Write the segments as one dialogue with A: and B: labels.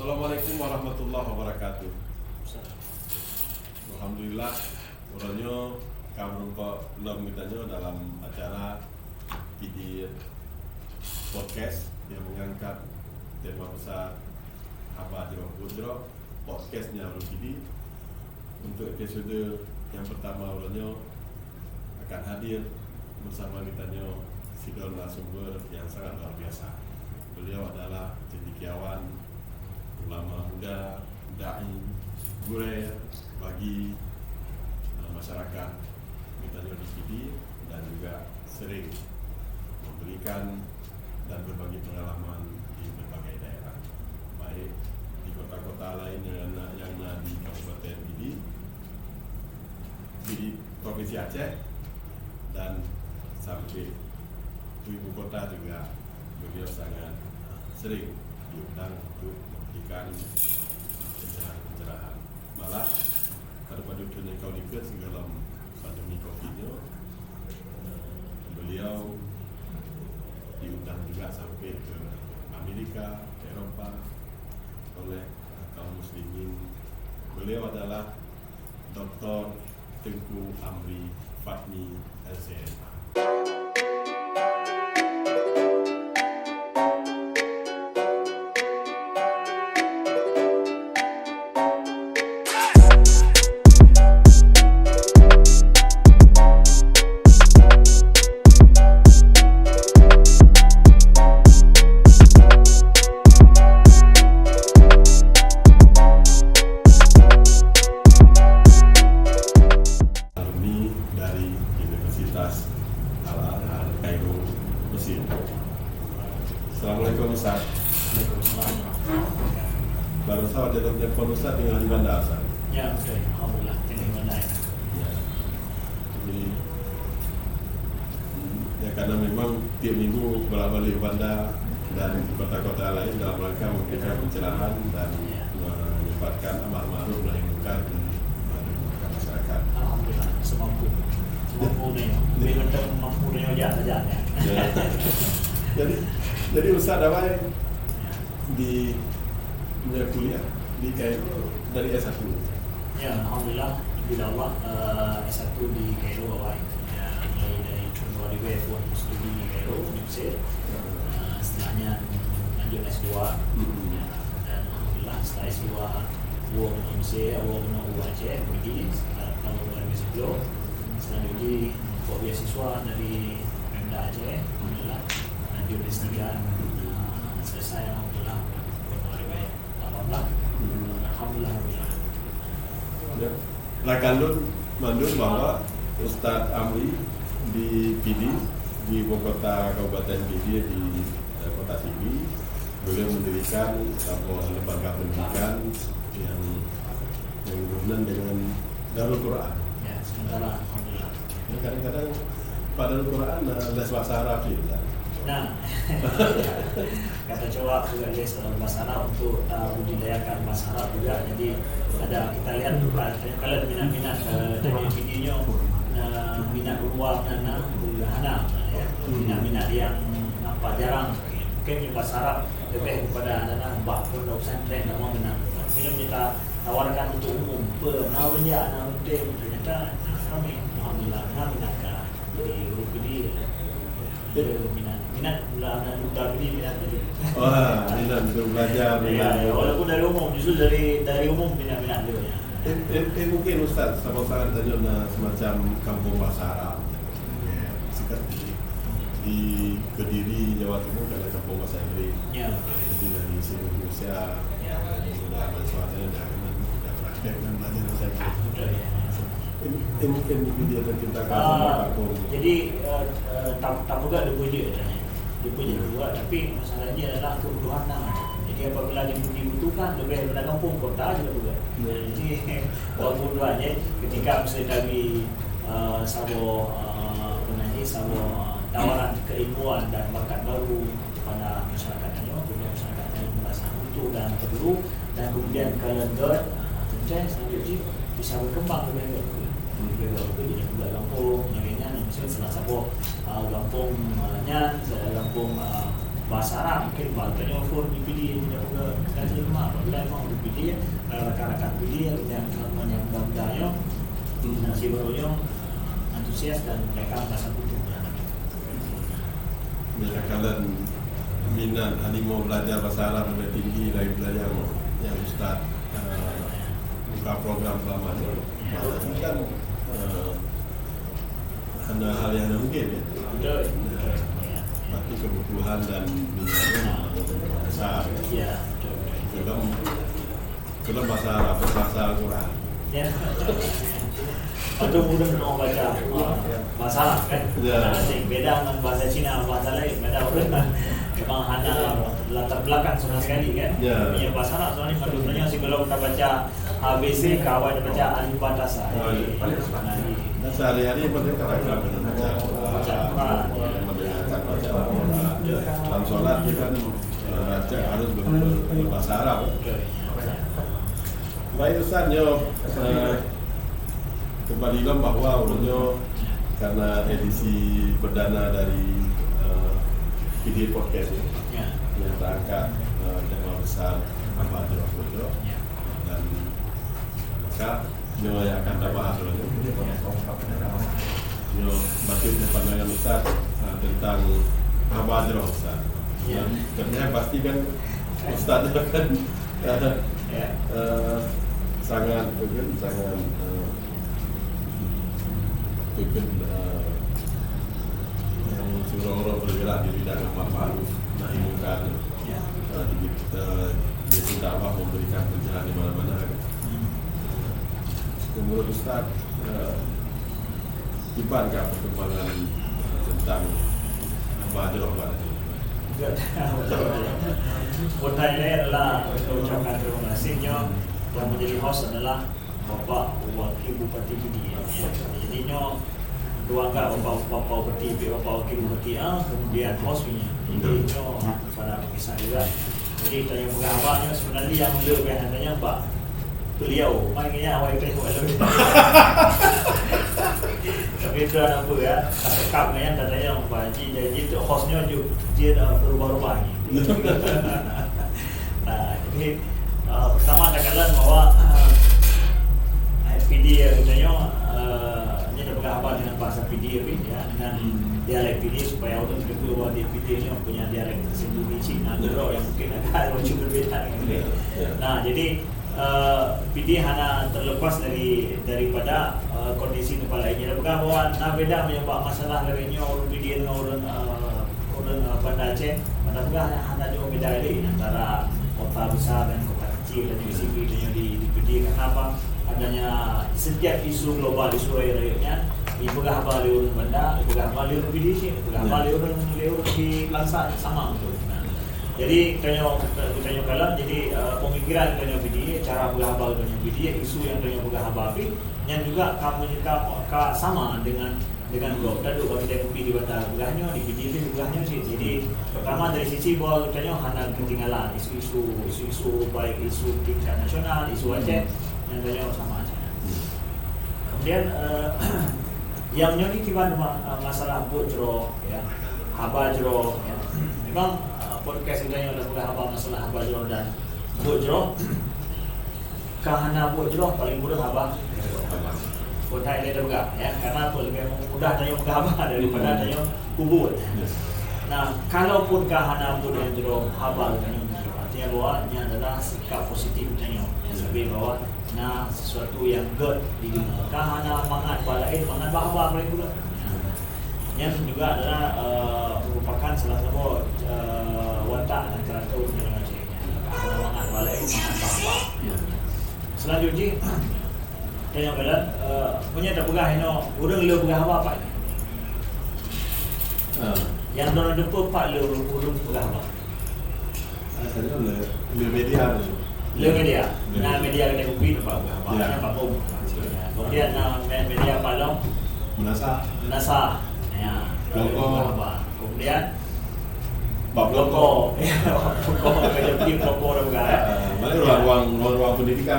A: Assalamualaikum warahmatullahi wabarakatuh. Alhamdulillah, orangnya kamu belum kitanya dalam acara PD podcast yang mengangkat tema besar apa di Bujro podcastnya orang PD. Untuk episode yang pertama orangnya akan hadir bersama kitanya sidon narasumber yang sangat luar biasa. Beliau adalah cendekiawan, ulama muda, dai, guru bagi masyarakat misalnya di PD dan juga sering memberikan dan berbagi pengalaman di berbagai daerah, baik di kota-kota lain yang di Kabupaten PD, Provinsi Aceh, dan sampai di ibu kota juga beliau sangat sering diundang untuk memberikan pencerahan. Malah pada dunia kau diket segala pandemi COVID-nya, beliau diundang juga sampai ke Amerika, Eropa oleh kaum muslimin. Beliau adalah Dr. Tengku Amri Fatmi LCMA. Assalamualaikum Ustaz. Baru sahaja dalam telepon Ustaz tinggal di bandar Ustaz.
B: Ya, betul. Alhamdulillah tinggal di bandar.
A: Ya. Jadi ya karena memang tiap minggu bolak-balik bandar dan kota-kota lain dalam rangka memberikan pencerahan dan menyebarkan amar ma'ruf nahi munkar di masyarakat.
B: Alhamdulillah semampu ni. Bila mampu ni aja saja ya. Jadi Ustaz Dawai di kuliah di Kairo dari S1. Ya, Alhamdulillah bila Allah S1 di Kairo awal. Ya, mulai dari tahun 2000 pun studi di Kairo di Mesir. Setelahnya lanjut S2. Ya, dan Alhamdulillah setelah S2 awal di Mesir, awal di Aceh, pergi tahun 2010. Selanjutnya buat beasiswa dari Pemda Aceh. Alhamdulillah lanjut S3 selesai Alhamdulillah 2018. Alhamdulillah.
A: Ya. Rakalun mandul bahwa Ustaz Amri di PD di ibu kota Kabupaten PD di Kota Sibi, beliau mendirikan sebuah lembaga pendidikan yang berhubungan dengan Darul Quran.
B: Ya, sementara Alhamdulillah.
A: Kadang-kadang pada Darul Quran les bahasa Arab sih.
B: Nah, kata coba juga les bahasa Arab untuk budidayakan bahasa Arab juga. Jadi ada kita lihat kalau minat-minat dari videonya minat luar dan hana ya, minat-minat yang nampak jarang mungkin bahasa Arab lebih kepada anak mbak pondok pesantren nama menang. Film kita tawarkan untuk umum penawanya ternyata kami Alhamdulillah minat di grup ini minat belajar budak ini minat tadi.
A: Wah, minat untuk belajar.
B: Ya, walaupun dari umum, justru dari umum minat dia.
A: Mungkin Ustaz sama sangat tanya semacam kampung bahasa Arab. Ya, seperti di Kediri, Jawa Timur ada kampung bahasa Inggris.
B: Ya.
A: Jadi dari sini Indonesia, ada suatu yang dah praktek dan belajar bahasa Inggris. Mungkin dia terciptakan sama kampung.
B: Jadi tak juga dia punya juga, tapi masalahnya adalah kebutuhan Jadi apabila dibutuhkan lebih daripada kampung kota juga. Jadi walaupun duanya ketika misalnya kami sabo tawaran keilmuan dan bakat baru kepada masyarakatnya, kemudian masyarakatnya merasa butuh dan perlu, dan kemudian kalender tentu selanjutnya bisa berkembang lebih jadi budak kampung, nyarinya misalnya salah satu kampung Nyan, kampung bahasa Arab mungkin bahasanya phone di PD tidak boleh kaji mak boleh mau di PD rakan-rakan PD yang mudah-mudahnya si barunya antusias dan mereka merasa butuh.
A: Bila kalian minat mau belajar bahasa Arab lebih tinggi dari belajar yang Ustaz buka program selama ini, kan hanya hal yang mungkin ya. Tapi kebutuhan dan minatnya besar.
B: Ya.
A: Film bahasa Arab, bahasa Al-Quran.
B: Ya. Atau mudah orang baca bahasa Arab kan?
A: Ya.
B: Beda dengan bahasa Cina, bahasa lain. Beda orang memang hanya latar belakang sama sekali kan?
A: Ya.
B: Yang bahasa Arab soalnya sebenarnya sih kalau kita baca ABC, kawan baca alif batasa.
A: Dan sehari-hari mereka baca dalam sholat dia kan baca harus berbahasa Arab. Baik Ustaz, kembali bahwa ulunnya karena edisi perdana dari video podcast ini yang terangkat tema besar Abah Jodoh dan maka nyo yang akan dapat hasilnya nyo maksudnya pandangan Ustaz tentang Abah Jodoh Ustaz. Karena pasti kan Ustaz kan sangat yang suruh orang bergerak di bidang amar ma'ruf nahi munkar di dakwah memberikan pencerahan di mana-mana kan. Menurut Ustaz gimana perkembangan tentang Abah-Jodoh
B: Pertanyaannya adalah ucapkan terima kasihnya yang menjadi host adalah Bapak Wakil Bupati PD. Jadi dua enggak Bapak Bupati, Bapak Wakil Bupati kemudian hostnya. Jadi pada kisah juga. Jadi tanya pengabahnya sebenarnya yang lebih hanya Pak beliau, makanya awal itu lebih. Tapi itu ada apa ya? Kami yang katanya Pak Haji, jadi itu hostnya juga dia berubah-ubah. Nah, jadi pertama katakan bahwa PD katanya ini ada berapa dengan bahasa PD ya, dengan dialek PD supaya orang tidak bahwa di PD ini punya dialek tersendiri Cina Gero yang mungkin agak lucu berbeda. Nah, jadi PD hanya terlepas daripada kondisi tempat lainnya. Bukan bahwa beda menyebabkan masalah lainnya orang PD dengan orang Banda Aceh. Pada bukan hanya jauh beda ini antara kota besar dan kota kecil dan sipil yang di PD. Kenapa? Adanya setiap isu global, isu rakyatnya, ibugah balik orang Banda, ibugah balik orang PD, ibugah balik orang di Langsa sama betul. Jadi tanya kalam, jadi pemikiran tanya PD, cara berhabal tanya PD, isu yang tanya berhabal yang juga kamu sama dengan blog tadi kalau kita PD di batas belahnya di PD itu belahnya sih. Jadi pertama dari sisi bahwa tanya hanya ketinggalan isu baik isu tingkat nasional, isu Aceh yang tanya sama aja. Kemudian yang nyoni tiba masalah bojro ya, habajro ya. Memang podcast ini ada beberapa masalah habajro dan bojro. Kahana bojro paling mudah habah. Kota ini juga ya, karena lebih mudah tanya habah daripada tanya kubur. Nah, kalaupun kahana bojro habah tanya artinya bahwa ini adalah sikap positif tanya. Sebagai bahwa sesuatu yang good di dunia. Kahana mangat balain, mangat habah paling mudah. Yang juga adalah merupakan salah satu watak dan karakter dengan Acehnya. Mangat balain, mangat habah. Selanjutnya yang bilang punya tak pegah ini orang lu pegah apa ni? Yang dorang jumpa pak lu orang pegah apa?
A: Asalnya le media.
B: Le media. Nah media kita kupi apa? Apa pak Bom. Kemudian media Palong
A: Menasa.
B: Ya.
A: Loko.
B: Kemudian
A: Bab
B: loko. Loko kerja tim loko dah pegah.
A: Mana ruang pendidikan.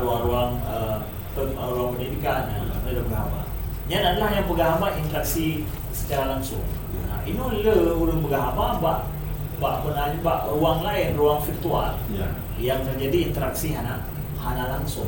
B: Ruang pendidikan ada berapa? Yang adalah yang berapa interaksi secara langsung. Nah, ini le orang berapa
C: ruang lain, ruang virtual
A: Ya.
C: yang terjadi interaksi hana langsung.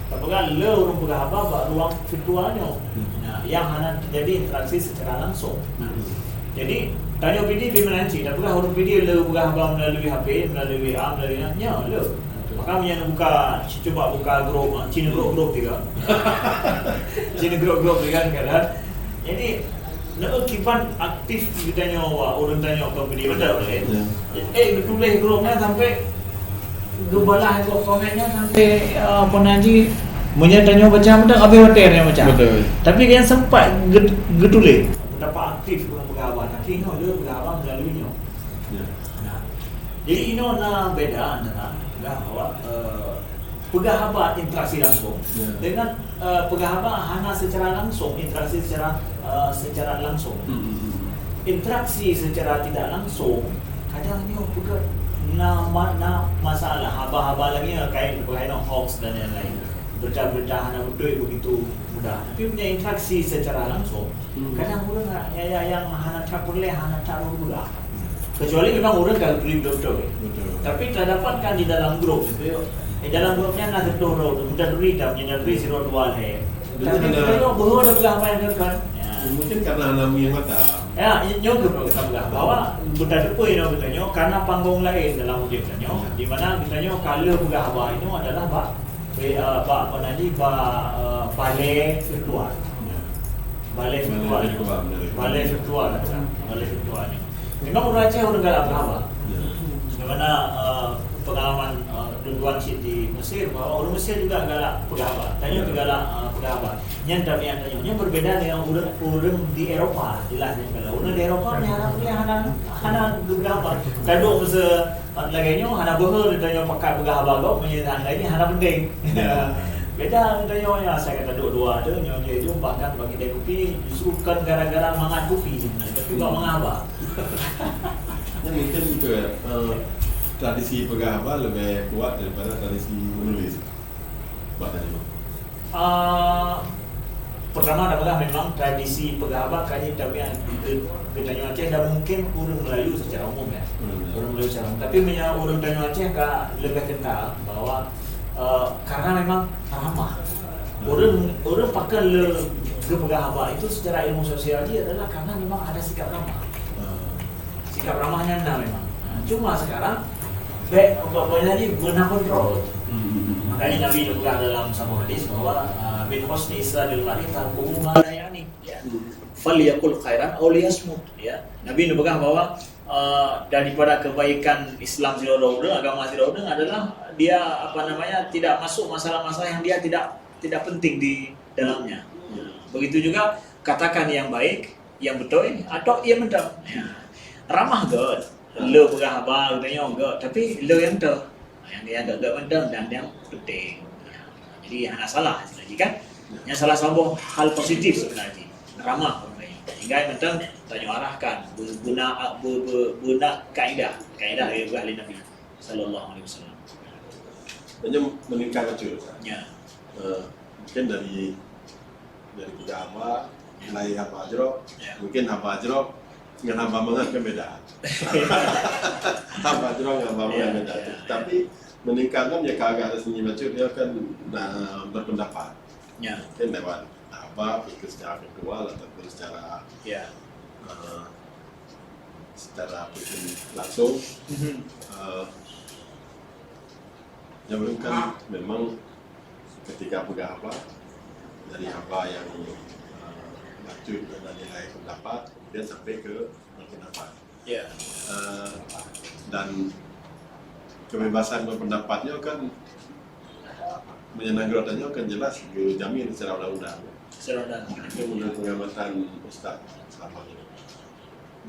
C: Apabila le urang pegahaba ruang virtualnya, yang hana terjadi interaksi secara langsung. Jadi tanya PD nanti, apabila urang PD le pegahaba melalui HP, melalui WA, melalui le. Maka coba buka grup Cina grup juga. Cina grup juga kan. Jadi nak kipan aktif kita nyawa orang tanya apa benda benar boleh. Tulis grupnya sampai gebalah itu komennya sampai apa nanti menyatanya baca benda habis hotelnya macam.
A: Betul.
C: Tapi kan sempat getulis. Dapat aktif orang pegawai tapi dia pegawai melaluinya.
A: Ya.
C: Nah, jadi ini na beda antara pegahaba interaksi langsung dengan pegahaba hana secara langsung, interaksi secara langsung. Interaksi secara tidak langsung kadang ni bukan masalah haba-haba lagi kain hoax dan lain-lain. Berita-berita hana betul begitu mudah. Tapi punya interaksi secara langsung kadang orang yang hana tak boleh hana tak mudah. Kecuali memang orang kalau beli betul. Tapi terdapat kan di dalam grup itu. Dalam grupnya nak tertoro, mudah duri dah punya duri siro dua le. Tapi kalau bahawa ada belah apa yang kan?
A: Mungkin karena nami yang mata.
C: Ya, nyo kita belah bahwa budak depo ini kita karena panggung lain dalam hidup kita di mana kita kalau belah apa itu adalah apa nanti balai virtual. Balai virtual. Memang orang Aceh orang galak apa? Bagaimana pengalaman Ridwan di Mesir bahwa orang Mesir juga galak pegawai. Tanya juga galak pegawai. Yang kami tanya berbeda dengan orang di Eropah. Jelasnya kalau orang di Eropah ni hana pegawai. Kadang masa laganya hana behel ditanya pakai pegawai kau menyatakan lagi hana penting. Beda tanya saya kata dua ada nyonya itu bahkan bagi dia kopi justru bukan gara-gara mangan kopi tapi bukan mengapa.
A: Mungkin juga tradisi pegahaba lebih kuat daripada tradisi menulis. Bahkan
C: pertama adalah memang tradisi pegahaba kaji tapi Tanjung Aceh dah mungkin orang Melayu secara umum ya. Orang Melayu secara umum. Tapi orang Tanjung Aceh lebih kental bahwa karena memang ramah. Orang pakai ke pegahaba itu secara ilmu sosial dia adalah karena memang ada sikap ramah. Sikap ramahnya memang. Cuma sekarang banyak ni benar kontrol. Makanya Nabi juga dalam satu hadis bahwa bin husni islamil mar'i tarkuhu ma la ya'ni. Falyaqul khairan aw liyasmut ya. Nabi memegang bahwa daripada kebaikan Islam orang agama orang adalah dia tidak masuk masalah-masalah yang dia tidak penting di dalamnya. Begitu juga katakan yang baik, yang betul atau yang benar. Ramah God. Lo pegahaba katanya enggak, tapi lo yang tu yang dia agak mendam dan yang penting. Jadi hanya salah sebenarnya kan? Yang salah satu hal positif sebenarnya. Ramah orangnya. Hingga yang penting tanya arahkan guna kaidah dari ahli Nabi sallallahu alaihi wasallam.
A: hanya meningkat kecil.
C: Ya.
A: Mungkin dari pegahaba, mulai haba ajro, mungkin haba ajro dengan hamba mengat kan beda. Hamba ajro dengan hamba mengat beda. Tapi meningkatkan ya kagak ada seni baca dia kan berpendapat.
C: Ya.
A: Kan lewat apa pikir secara virtual ataupun secara pikir langsung. Yang belum kan memang ketika pegahaba dari hamba yang lanjut dan nilai pendapat kemudian sampai ke berpendapat.
C: Ya.
A: Dan kebebasan berpendapatnya kan menyenangkan kan jelas dijamin secara undang-undang.
C: Secara undang-undang.
A: Itu menurut pengamatan Ustaz selama ini.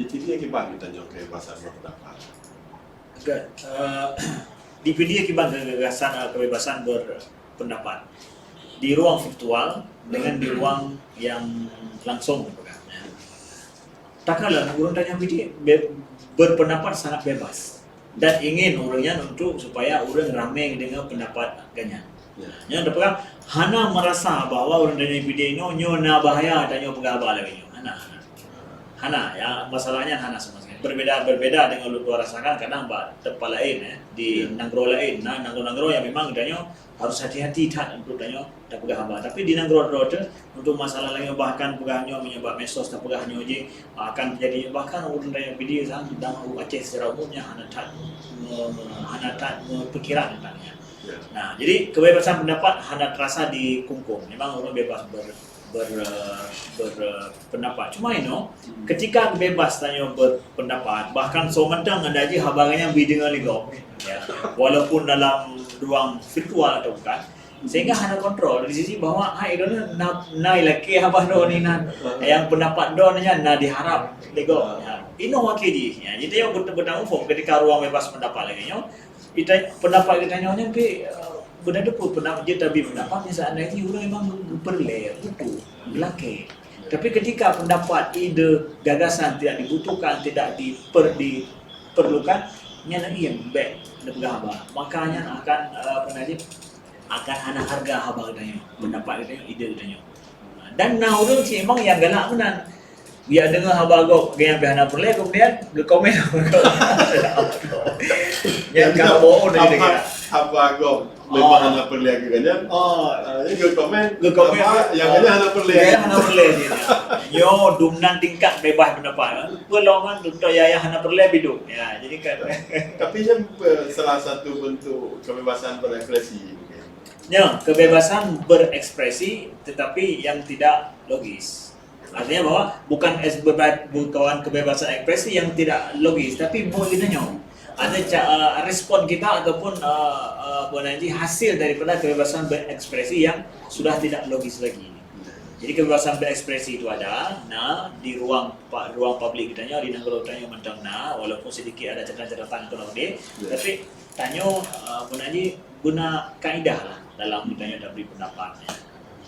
A: Di sini akibat ditanya kebebasan berpendapat.
C: Agak di PD akibat kebebasan berpendapat di ruang virtual dengan di ruang yang langsung. Takkanlah orang tanya PD berpendapat sangat bebas dan ingin orangnya untuk supaya orang ramai dengan pendapatnya. Yang dapat hana merasa bahwa orang tanya PD ini nyo na bahaya tanya pegawai lagi. Hana ya masalahnya hana sama sekali. berbeda dengan luar rasakan kadang tempat lain di nanggro lain. Nah, nanggro yang memang katanya harus hati-hati untuk katanya tak pegang haba. Tapi di nanggro tu untuk masalah lain bahkan pegahnya menyebab mesos tak pegahnya je akan terjadi bahkan urun raya video sang dan Aceh secara umumnya hana tak perkiraan tentangnya. Nah, jadi kebebasan pendapat hana terasa di Kungkung. Memang orang bebas berpendapat. Cuma ketika bebas tanya berpendapat, bahkan sementang ada aja habarnya bidengar ligau, ya, walaupun dalam ruang virtual atau bukan, sehingga hana kontrol dari sisi bahwa idona na ilaki habah do ni yang pendapat do nya na diharap ligau. Ya, ino wakili. Ya, jadi yang bertanggung jawab ketika ruang bebas pendapat lagi pendapat kita nyonya ke benda depu pendapat dia tapi pendapatnya seandainya orang memang berleh betul belake. Tapi ketika pendapat ide gagasan tidak dibutuhkan tidak diperlukan nya yang baik lepegah haba makanya akan akan ada harga haba katanya pendapat katanya ide katanya dan nah orang sih emang yang galak menan dia dengar haba gok gaya behana perleh kemudian ke komen yang kamu udah gitu
A: apa gok memang hana perleh kan ini komen yang kena hana perleh
C: dia yo dumnan tingkat bebas pendapat pelongan untuk ya hana perleh bidu ya jadi kan
A: tapi salah satu bentuk kebebasan berekspresi
C: ya kebebasan berekspresi tetapi yang tidak logis. Artinya bahwa bukan kebebasan ekspresi yang tidak logis, tapi bolehnya ada respon kita ataupun hasil daripada kebebasan berekspresi yang sudah tidak logis lagi. Jadi kebebasan berekspresi itu ada, di ruang publik kitanya di negara tanya mentang walaupun sedikit ada catatan dia, tapi tanya guna kaidah lah dalam ditanya dan beri pendapat.